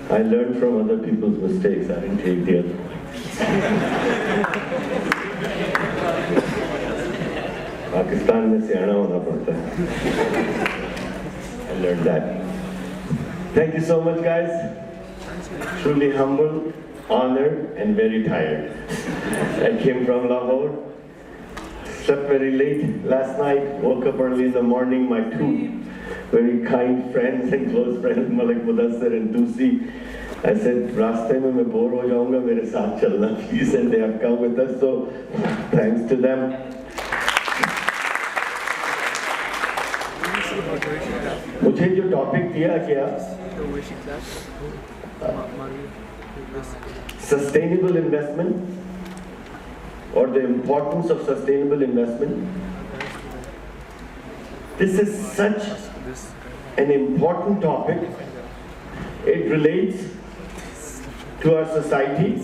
I learned from other people's mistakes. I didn't take the other. Pakistan में सियाना होना पड़ता है. I learned that. Thank you so much, guys. Truly humble, honored, and very tired. I came from Lahore. Slept very late last night. Woke up early in the morning. My two very kind friends and close friends, Malik Mudassir and Tusi. I said, "Raaste mein main bore ho jaunga. Mere saath chalna, please." And they have come with us. So, thanks to them. मुझे जो topic दिया क्या sustainable investment or the importance of sustainable investment. This is such an important topic. It relates to our society,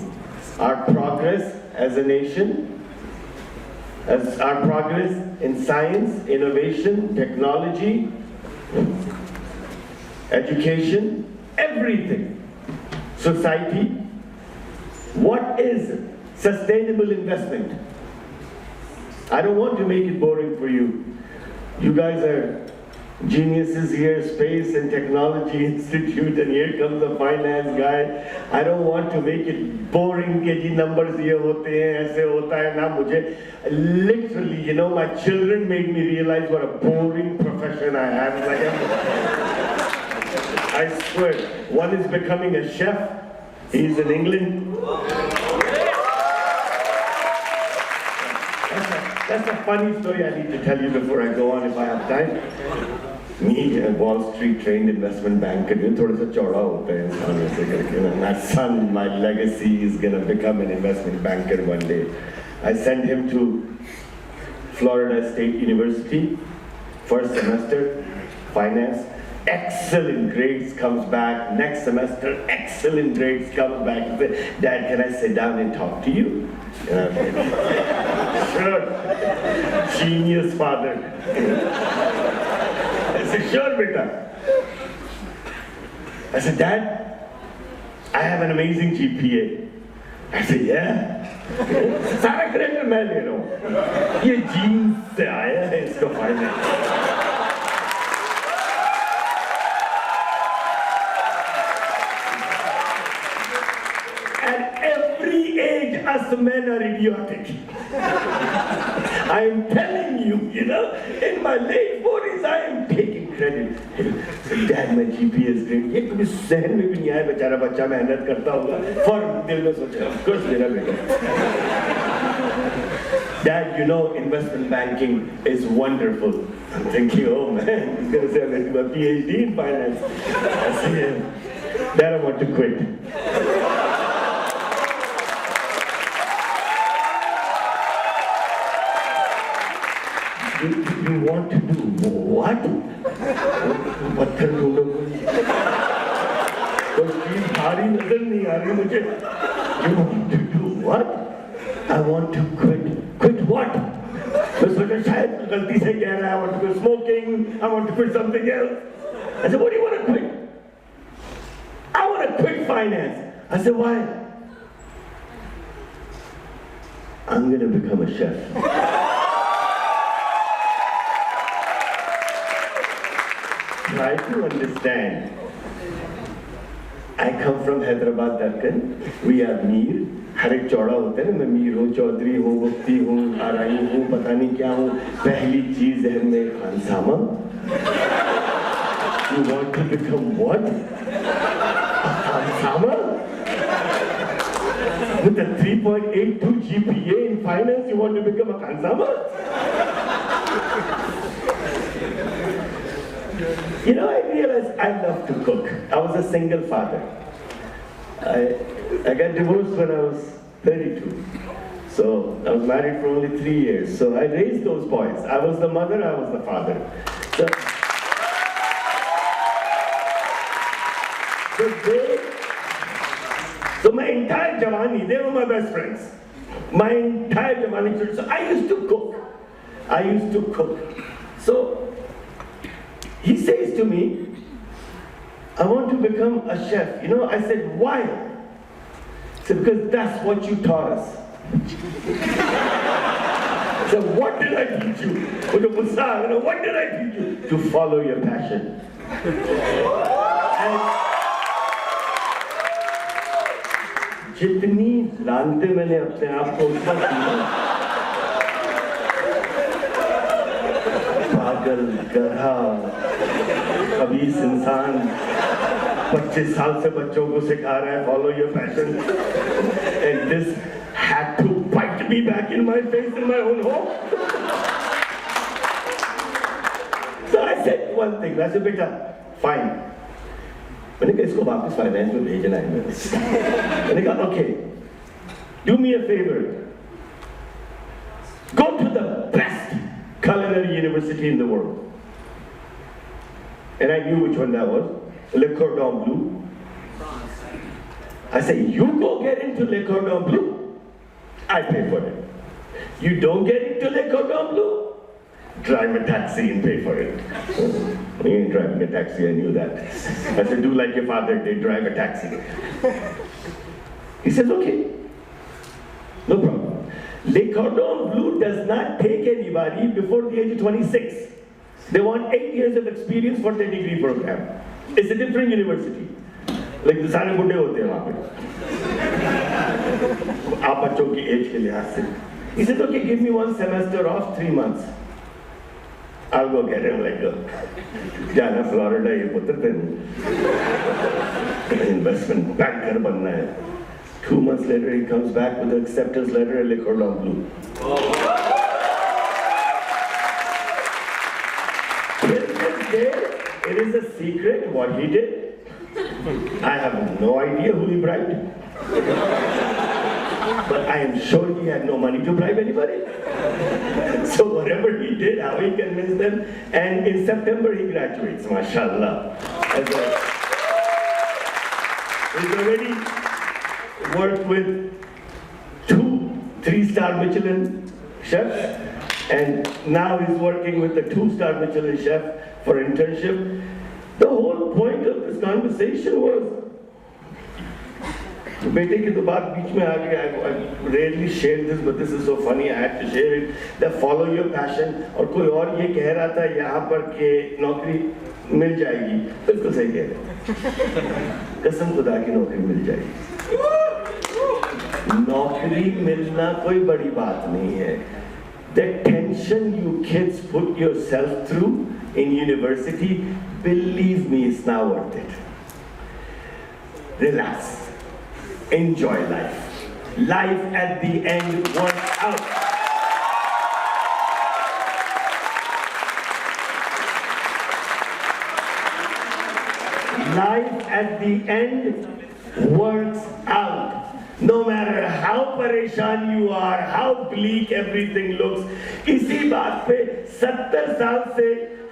our progress as a nation, as our progress in science, innovation, technology, education, everything, society. What is sustainable investment? I don't want to make it boring for you. You guys are geniuses here, Space and Technology Institute, and here comes the finance guy. I don't want to make it boring कि जी numbers ये होते हैं, ऐसे होता है ना. मुझे literally, you know, my children made me realize what a boring profession I have. Like, I swear, one is becoming a chef. He's in England. That's a funny story I need to tell you before I go on if I have time. Me, a Wall Street trained investment banker, थोड़ा सा चौड़ा होता है इंसान वैसे करके. My son, my legacy is gonna become an investment banker one day. I sent him to Florida State University, first semester, finance. Excellent grades, comes back. Next semester, excellent grades, comes back. Dad, can I sit down and talk to you? Sure. Genius father. I said, sure, beta. I said, Dad, I have an amazing GPA. I said, yeah. सारा credit मैं ले रहा हूँ. ये jeans से आया है इसको finance. Us men are idiotic. I am telling you, you know, in my late 40s, I am taking credit. Dad, my GPA is great. ये कभी सहन में भी नहीं आया बेचारा बच्चा मेहनत करता होगा. For दिल में सोचा, of course मेरा बेटा. Dad, you know, investment banking is wonderful. I'm thinking, oh man, he's gonna say I'm going to do a PhD in finance. I say, Dad, I want to quit. You want to do what? पत्थर ढूंढो. कोई चीज भारी नजर नहीं आ रही मुझे. You want to do what? I want to quit. Quit what? मैं सोचा शायद गलती से कह रहा है. I want to quit smoking. I want to quit something else. I said, what do you want to quit? I want to quit finance. I said, why? I'm going to become a chef. Try to understand. I come from Hyderabad, Deccan. We are Mir. हर एक चौड़ा होता है ना. मैं मीर हूँ, चौधरी हूँ, मुफ्ती हूँ, आराई हूँ, पता नहीं क्या हूँ. पहली चीज जहन में खानसामा. You want to become what? Khansama? With a 3.82 GPA in finance, you want to become a Khansama? You know, I realized I love to cook. I was a single father. I got divorced when I was 32. So I was married for only 3 years. So I raised those boys. I was the mother, I was the father. So my entire Jawani, they were my best friends. My entire Jawani. So I used to cook. So he says to me, I want to become a chef. You know, I said, why? He said, because that's what you taught us. I said, what did I teach you? What did I teach you? To follow your passion. And जितनी जानते मैंने अपने आप को उतना पागल गधा खबीस इंसान 25 साल से बच्चों को सिखा रहा है follow your passion and this had to bite me back in my face in my own home. So I said one thing. I said, बेटा, fine. मैंने कहा इसको वापस फाइनेंस में भेजना है मैंने कहा okay, do me a favor, go to the best culinary university in the world. And I knew which one that was, Le Cordon Bleu. I said, you go get into Le Cordon Bleu, I pay for it. You don't get into Le Cordon Bleu, drive a taxi and pay for it. You ain't driving a taxi, I knew that. I said, do like your father did, drive a taxi. He says, okay, no problem. Le Cordon Bleu does not take anybody before the age of 26. They want 8 years of experience for their degree program. It's a different university. Like the सारे बुड्ढे होते हैं वहाँ पे आप बच्चों की as के लिहाज से. He said, okay, give me 1 semester off, 3 months. I'll go get him like जाना फ्लोरिडा ये पुत्र तेरे investment banker बनना है. 2 months later he comes back with an acceptance letter at Le Cordon Bleu. It is a secret what he did. I have no idea who he bribed. But I am sure he had no money to bribe anybody. So whatever he did, how he convinced them, and in September he graduates, mashallah. He's already worked with 2 3-star Michelin chefs, and now he's working with a 2-star Michelin chef for internship. The whole point of this conversation was, बेटे की तो बात बीच में आ गई. I rarely share this, but this is so funny. I had to share it. That follow your passion. और कोई और ये कह रहा था यहाँ पर कि नौकरी मिल जाएगी. बिल्कुल सही कह रहे. कसम खुदा की नौकरी मिल जाएगी. नौकरी मिलना कोई बड़ी बात नहीं है. The tension you kids put yourself through in university, believe me, it's not worth it. Relax. Enjoy life. Life at the end works out. Life at the end works out. No matter how परेशान you are, how bleak everything looks. इसी बात पे 70 साल से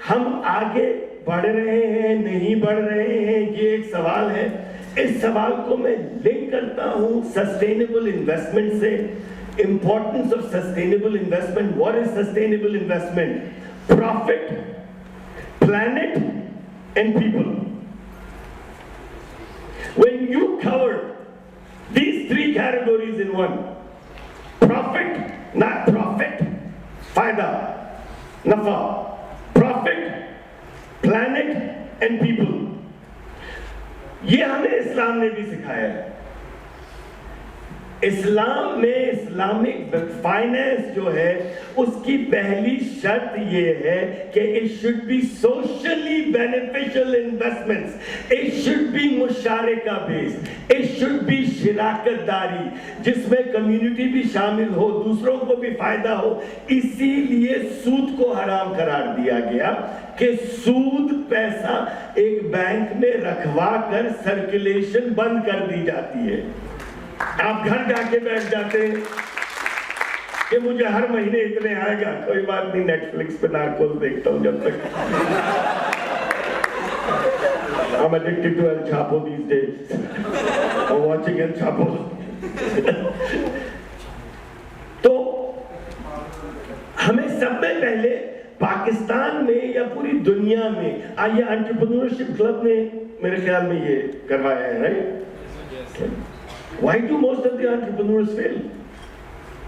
हम आगे बढ़ रहे हैं, नहीं बढ़ रहे हैं, ये एक सवाल है. इस सवाल को मैं लिंक करता हूँ सस्टेनेबल इन्वेस्टमेंट से. Importance of sustainable investment. What is sustainable investment? Profit, planet and people. When you cover these 3 categories in one, profit, not profit, फायदा, नफा, profit, planet and people. ये हमें इस्लाम ने भी सिखाया है. इस्लाम में इस्लामिक फाइनेंस जो है उसकी पहली शर्त ये है कि it should be socially beneficial investments. It should be मुशारका बेस्ड. इट शुड बी शिराकतदारी जिसमें कम्युनिटी भी शामिल हो, दूसरों को भी फायदा हो. इसीलिए सूद को हराम करार दिया गया कि सूद पैसा एक बैंक में रखवा कर सर्कुलेशन बंद कर दी जाती है. आप घर जाके बैठ जाते हैं कि मुझे हर महीने इतने आएगा, कोई बात नहीं, नेटफ्लिक्स पे नार्कोस देखता हूं जब तक. I'm addicted to El Chapo these days. I'm watching El Chapo. तो हमें सबसे पहले पाकिस्तान में या पूरी दुनिया में आइए, एंटरप्रेन्योरशिप क्लब ने मेरे ख्याल में ये करवाया है, right? Why do most of the entrepreneurs fail?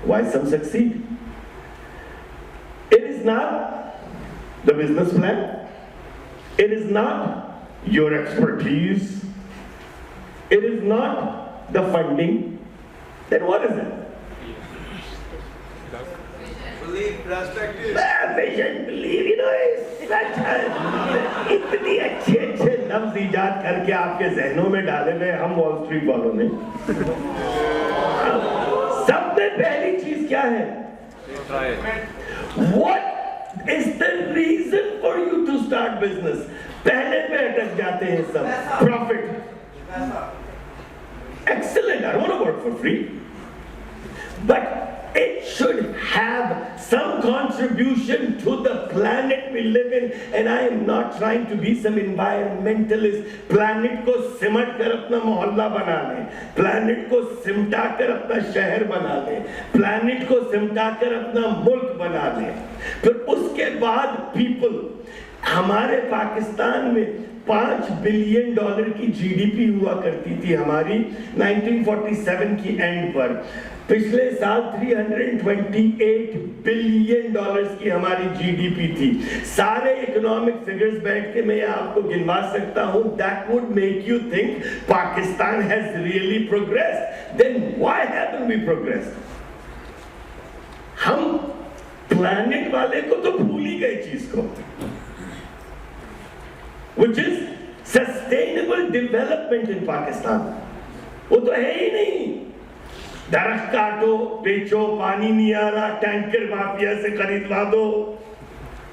Why some succeed? It is not the business plan. It is not your expertise. It is not the funding. Then what is it? Belief, perspective. Vision, belief, you know, it's such a इतनी अच्छे लफ्ज इजाद करके आपके जहनों में डाले हुए हम वॉल स्ट्रीट वालों ने। सबसे पहली चीज क्या है? What is the reason for you to start business? पहले पे अटक जाते हैं सब। Profit. Excellent. I don't want to work for free. But it should have some contribution to the planet we live in, and I am not trying to be some environmentalist. Planet को सिमट कर अपना मोहल्ला बना ले, planet को सिमटा कर अपना शहर बना ले, planet को सिमटा कर अपना मुल्क बना ले। फिर उसके बाद people, हमारे पाकिस्तान में $5 बिलियन की जीडीपी हुआ करती थी हमारी 1947 की एंड पर। पिछले साल 328 बिलियन डॉलर्स की हमारी जीडीपी थी। सारे इकोनॉमिक फिगर्स बैठ के मैं आपको गिनवा सकता हूं। That would make you think Pakistan has really progressed. Then why haven't we progressed? हम प्लैनेट वाले को तो भूल ही गए चीज को, which is sustainable development in Pakistan। वो तो है ही नहीं। दरख्त काटो, बेचो, पानी नहीं आ रहा, टैंकर माफिया से खरीदवा दो,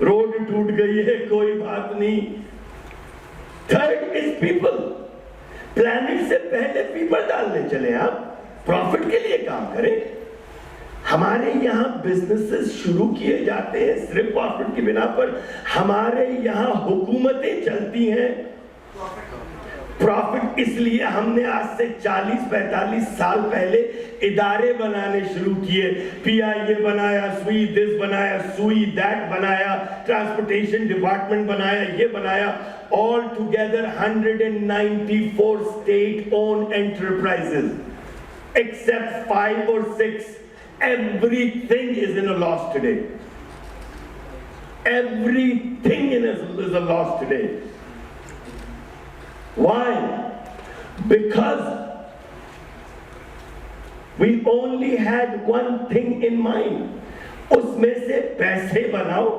रोड टूट गई है, कोई बात नहीं। Third is people. प्लैनेट से पहले पीपल डालने चले आप, प्रॉफिट के लिए काम करें। हमारे यहाँ बिजनेसेस शुरू किए जाते हैं सिर्फ प्रॉफिट की बिना पर। हमारे यहाँ हुकूमतें चलती हैं प्रॉफिट, इसलिए हमने आज से 40-45 साल पहले इदारे बनाने शुरू किए। पीआईए बनाया, सुई दिस बनाया, सुई दैट बनाया, ट्रांसपोर्टेशन डिपार्टमेंट बनाया, ये बनाया। All together 194 state owned enterprises, except 5 or 6। Everything is in a loss today. Everything is a loss today. Why? Because we only had one thing in mind. उसमें से पैसे बनाओ,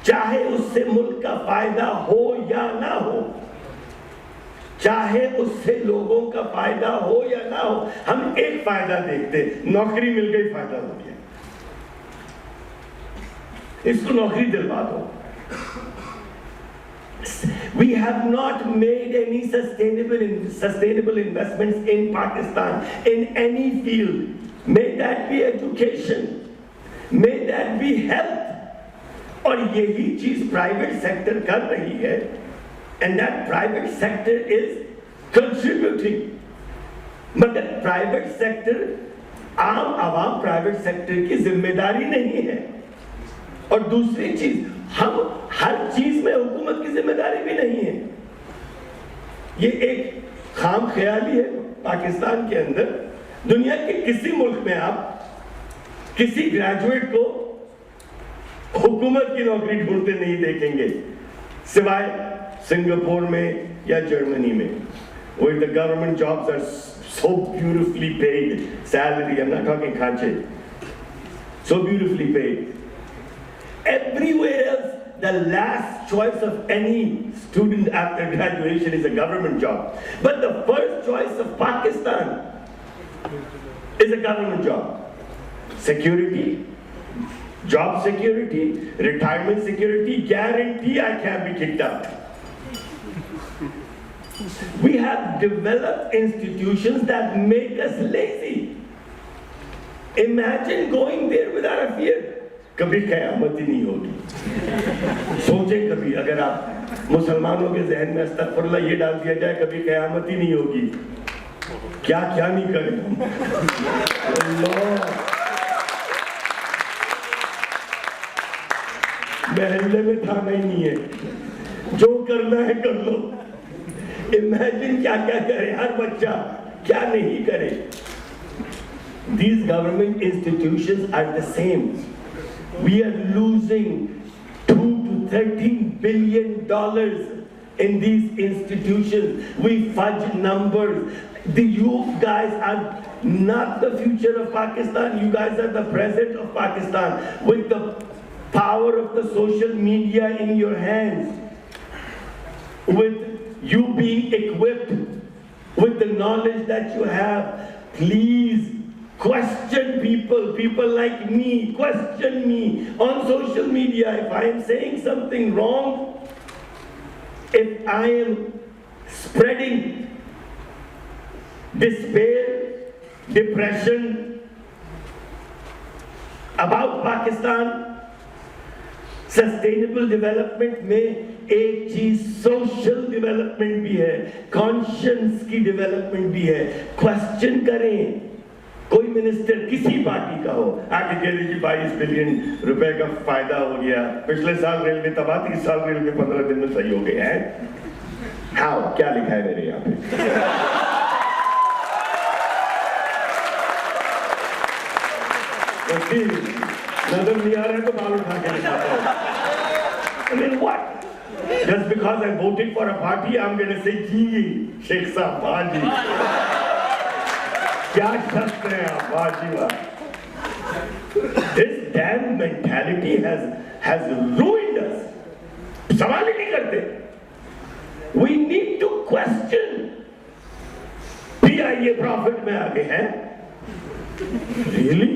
चाहे उससे मुल्क का फायदा हो या ना हो, चाहे उससे लोगों का फायदा हो या ना हो। हम एक फायदा देखते, नौकरी मिल गई, फायदा हो गया, इसको नौकरी दिलवा दो। We have not made any sustainable investments in Pakistan in any field. May that be education, may that be health। और यही चीज प्राइवेट सेक्टर कर रही है, and that private sector is contributing, but the private sector, आम आवाम private sector की जिम्मेदारी नहीं है। और दूसरी चीज, हम हर चीज में हुकूमत की जिम्मेदारी भी नहीं है। ये एक खाम ख्याली है पाकिस्तान के अंदर। दुनिया के किसी मुल्क में आप किसी ग्रेजुएट को हुकूमत की नौकरी ढूंढते नहीं देखेंगे, सिवाय सिंगापुर में या जर्मनी में, where the government jobs are so beautifully paid, salary, I'm not talking khanche, so beautifully paid। Everywhere else, the last choice of any student after graduation is a government job, but the first choice of Pakistan is a government job। Security, job security, retirement security, guarantee I can't be kicked out। We have developed institutions that make us lazy। Imagine going there without a fear। कभी क़यामत ही नहीं होगी। सोचें कभी, अगर आप मुसलमानों के जहन में अस्तगफुरुल्लाह ये डाल दिया जाए कभी क़यामत ही नहीं होगी, क्या क्या नहीं करें हम। महल्ले में थाना ही नहीं है, जो करना है कर लो। इमेजिन क्या क्या करे हर बच्चा, क्या नहीं करे। These government institutions are the same. We are losing $2 to $13 billion in these institutions. We fudge numbers. You guys are not the future of Pakistan. You guys are the present of Pakistan. With the power of the social media in your hands, with you being equipped with the knowledge that you have, please question people like me, question me on social media. If I am saying something wrong, if I am spreading despair, depression about Pakistan, sustainable development में एक चीज social development भी है, conscience की development भी है। Question करें, कोई मिनिस्टर किसी पार्टी का हो आगे कह दीजिए 22 बिलियन रुपए का फायदा हो गया, पिछले साल रेलवे तबाह थी, इस साल रेलवे 15 दिन में सही हो गए हैं। हाँ, क्या लिखा है मेरे यहाँ पे? नजर नहीं आ रहा है तो बाल उठा के दिखाता हूं। I mean, what? Just because I voted for a party, I'm going to say, जी, शेख साहब, बाजी। क्या शख्स हैं आप, बाजी वाह। This damn mentality has ruined us. सवाल ही नहीं करते। We need to question. PIA profit में आगे हैं? Really?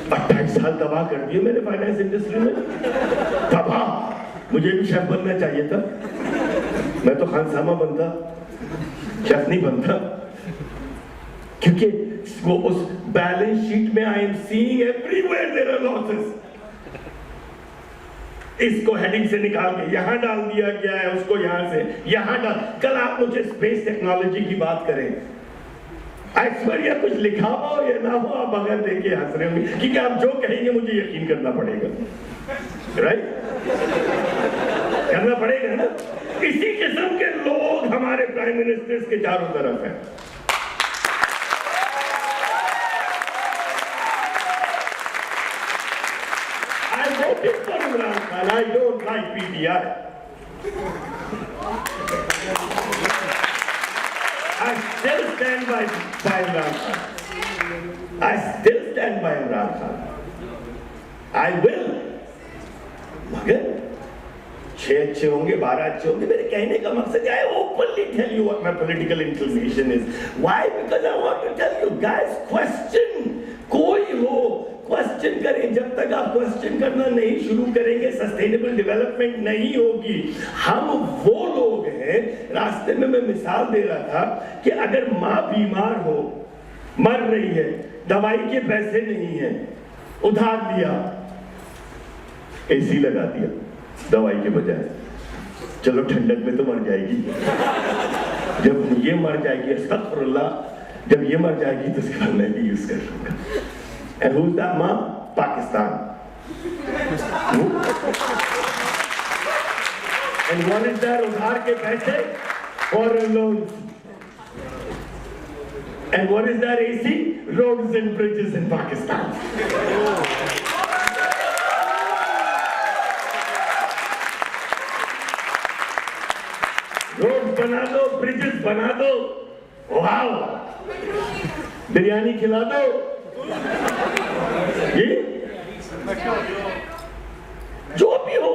28 साल तबाह कर दिए मैंने फाइनेंस इंडस्ट्री में, तबाह। मुझे भी शेफ बनना चाहिए था, मैं तो खानसामा बनता, शेफ नहीं बनता, क्योंकि वो उस बैलेंस शीट में I am seeing everywhere there are losses. इसको हेडिंग से निकाल के यहां डाल दिया गया है, उसको यहां से यहां डाल। कल आप मुझे स्पेस टेक्नोलॉजी की बात करें, ऐश्वर्या कुछ लिखा हो या ना हो, आप बगैर देखे हंस रहे होंगे, क्योंकि आप जो कहेंगे मुझे यकीन करना पड़ेगा, राइट? करना पड़ेगा ना। इसी किस्म के लोग हमारे प्राइम मिनिस्टर्स के चारों तरफ हैं। I voted for Imran Khan. I don't like PTI. I still stand by Imran Khan. I still stand by Imran Khan. I will. मगर 6 अच्छे होंगे, 12 अच्छे होंगे। मेरे कहने का मकसद है, I openly tell you what my political inclination is. Why? Because I want to tell you guys, question. कोई हो, क्वेश्चन करें। जब तक आप क्वेश्चन करना नहीं शुरू करेंगे, सस्टेनेबल डेवलपमेंट नहीं होगी। हम वो लोग हैं, रास्ते में मैं मिसाल दे रहा था कि अगर माँ बीमार हो, मर रही है, दवाई के पैसे नहीं है, उधार लिया, एसी लगा दिया दवाई के बजाय, चलो ठंडक में तो मर जाएगी। जब ये मर जाएगी, अस्तगफुरुल्लाह, जब ये मर जाएगी तो उसके बाद मैं भी यूज कर लूंगा। And who's that mom? Pakistan. And what is that? उधार के पैसे? Foreign loans. And what is that AC? Roads and bridges in Pakistan. Road बना दो, ब्रिजेस बना दो, वाओ, बिरयानी खिला दो, ये जो भी हो,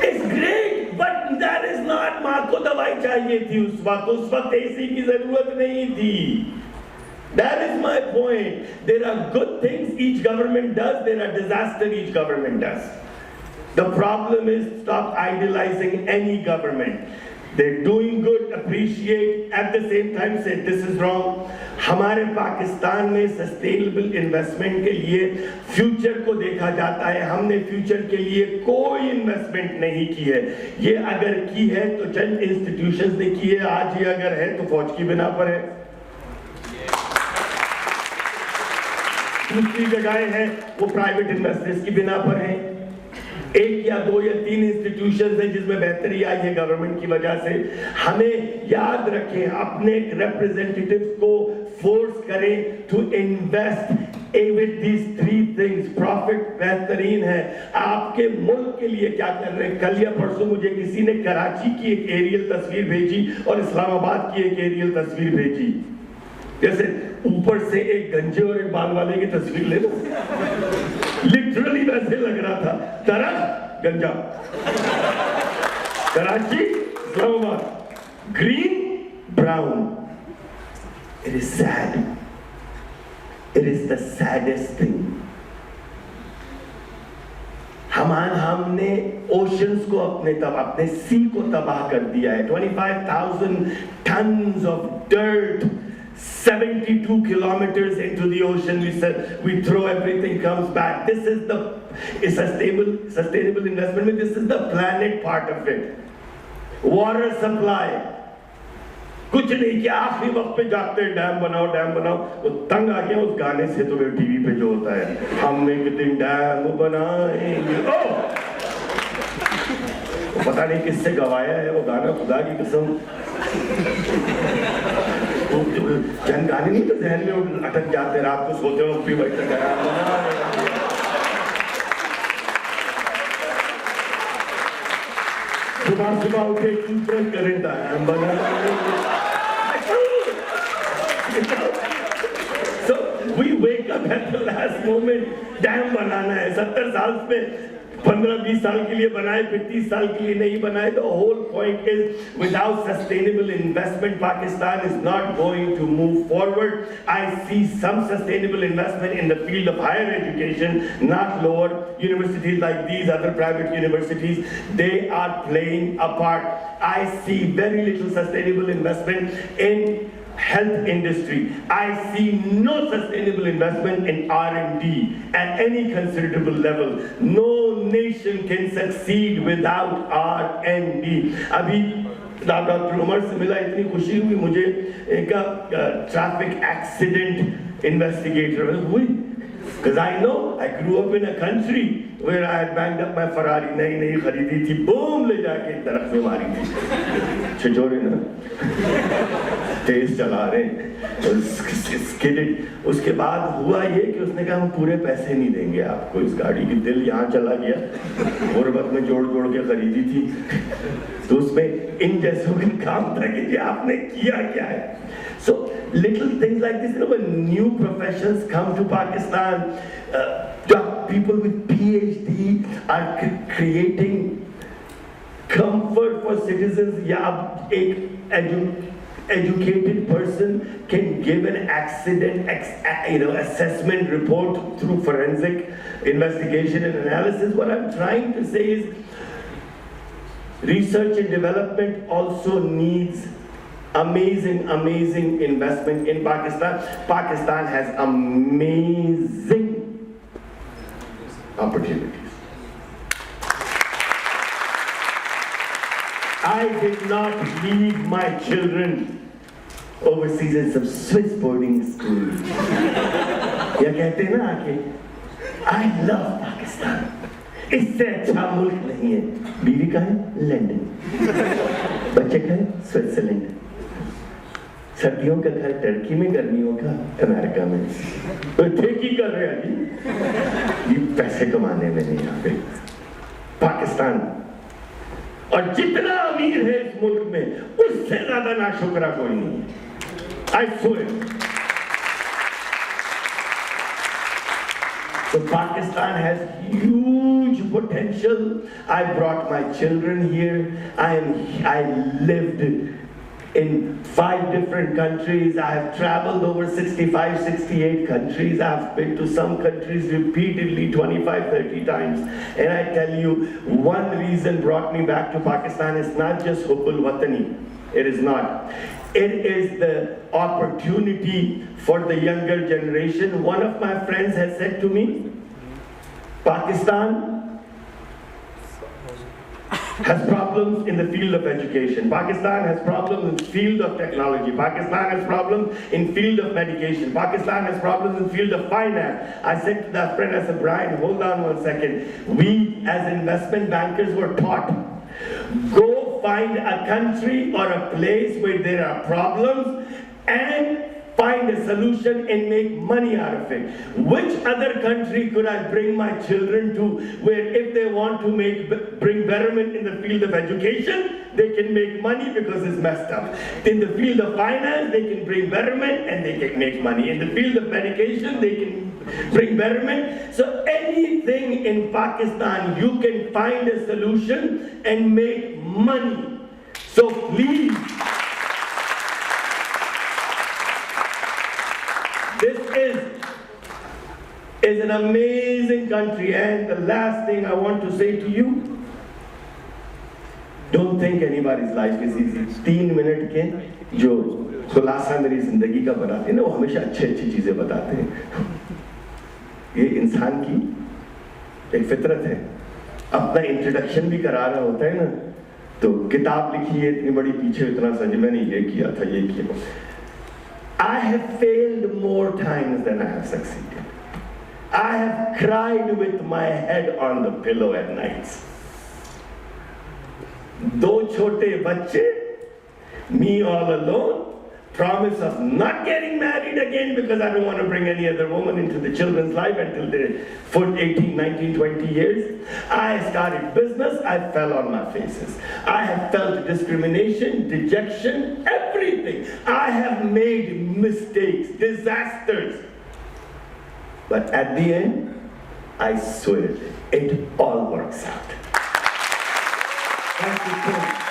it's great, but that is not. माँ को दवाई चाहिए थी उस वक्त एसी की जरूरत नहीं थी। That is my point. There are good things each government does, there are disasters each government does. The problem is, stop idolizing any government. They're doing good, appreciate, at the same time say this is wrong. हमारे पाकिस्तान में sustainable investment के लिए future को देखा जाता है। हमने future के लिए कोई इन्वेस्टमेंट नहीं की है। ये अगर की है तो चंद इंस्टीट्यूशंस ने की है, आज ये अगर है तो फौज की बिना पर है। दूसरी जगहें हैं वो प्राइवेट इन्वेस्टर्स की बिना पर हैं। एक या दो या तीन इंस्टीट्यूशंस हैं जिसमें बेहतरी आई है गवर्नमेंट की वजह से। हमें याद रखें, अपने रिप्रेजेंटेटिव्स को फोर्स करें to invest with these three things. Profit बेहतरीन है, आपके मुल्क के लिए क्या कर रहे हैं। कल या परसों मुझे किसी ने कराची की एक एरियल तस्वीर भेजी और इस्लामाबाद की एक एरियल तस्वीर भेजी, जैसे ऊपर से एक गंजे और एक बाल वाले की तस्वीर ले लो, लिटरली वैसे लग रहा था। तरफ गंजा, Karachi, Islamabad, green, brown. It is sad, it is the saddest thing. हमने ओशंस को अपने सी को तबाह कर दिया है। 25,000 tons of dirt, 72 kilometers into the ocean. We said we throw everything, comes back. This is the sustainable investment. This is the planet part of it. Water supply. कुछ नहीं किया, आखिरी वक्त पे जाते डैम बनाओ डैम बनाओ। वो तंग आ गया उस गाने से, तो टीवी पे जो होता है, हम एक दिन डैम बनाएंगे। पता नहीं किससे गवाया है वो गाना, खुदा की कसम। जन गाने नहीं तो जहन में अटक जाते, रात को सोते हो फिर बैठ गया। सुबह सुबह उठे टूथब्रश करें डैम बना। So we wake up at the last moment, dam बनाना है। 70 साल में 15-20 साल के लिए बनाए, फिर 30 साल के लिए नहीं बनाए। The whole point is, without sustainable investment, Pakistan is not going to move forward. I see some sustainable investment in the field of higher education, not lower universities like these other private universities. They are playing a part. I see very little sustainable investment in health industry. I see no sustainable investment in R&D at any considerable level. No nation can succeed without R&D. अभी doctor Umar से मिला, इतनी खुशी हुई मुझे। एक traffic accident investigator हुई, because I know I grew up in a country where I had banged up my Ferrari, नई खरीदी थी, बूम ले जाके एक तरफ से मारी थी। छिछोरे ना तेज चला रहे, उसके बाद हुआ ये कि उसने कहा हम पूरे पैसे नहीं देंगे आपको इस गाड़ी की। दिल यहाँ चला गया, गुर्बत में जोड़ के खरीदी थी, तो उसमें इन जैसों का काम था कि आपने किया क्या है। So little things like this, when new professions come to Pakistan, people with PhD are creating comfort for citizens. Yeah, एक educated person can give an accident assessment report through forensic investigation and analysis. What I'm trying to say is, research and development also needs amazing investment in Pakistan. Pakistan has amazing opportunities. I did not leave my children overseas in some Swiss boarding school. या कहते हैं ना आके, I love Pakistan. इससे अच्छा मुल्क नहीं है। बीवी का है लंदन, बच्चे का है स्विट्जरलैंड, सर्दियों का घर टर्की में, गर्मियों का अमेरिका में। तो ठीक ही कर रहे हैं ये पैसे कमाने में नहीं आ गए। पाकिस्तान और जितना अमीर है इस मुल्क में, उससे ज्यादा नाशुक्रा कोई नहीं है। I swear. So Pakistan has huge potential. I brought my children here. I lived in 5 different countries. I have traveled over 65, 68 countries. I have been to some countries repeatedly 25, 30 times. And I tell you, one reason brought me back to Pakistan is not just Hubbul Watani. It is not. It is the opportunity for the younger generation. One of my friends has said to me, Pakistan has problems in the field of education. Pakistan has problems in the field of technology. Pakistan has problems in field of medication. Pakistan has problems in field of finance. I said to that friend, I said, Brian, hold on 1 second. We as investment bankers were taught, go find a country or a place where there are problems and find a solution and make money out of it. Which other country could I bring my children to where if they want to bring betterment in the field of education, they can make money because it's messed up. In the field of finance, they can bring betterment and they can make money. In the field of medication, they can bring betterment. So anything in Pakistan, you can find a solution and make money. So please, this is an amazing country, and the last thing I want to say to you, don't think anybody's life is easy. 3 minute के जो खुलासा मेरी जिंदगी का बनाते हैं ना, वो हमेशा अच्छी चीजें बताते हैं। ये इंसान की एक फितरत है। अपना इंट्रोडक्शन भी करा रहा होता है ना, तो किताब लिखी है इतनी बड़ी, पीछे इतना सज, मैंने ये किया था, ये किया। I have failed more times than I have succeeded. I have cried with my head on the pillow at nights. 2 छोटे बच्चे, me all alone, promise of not getting married again because I don't want to bring any other woman into the children's life until they're 18, 19, 20 years. I started business, I fell on my faces. I have felt discrimination, dejection, everything. I have made mistakes, disasters. But at the end, I swear, it all works out. Thank you so much.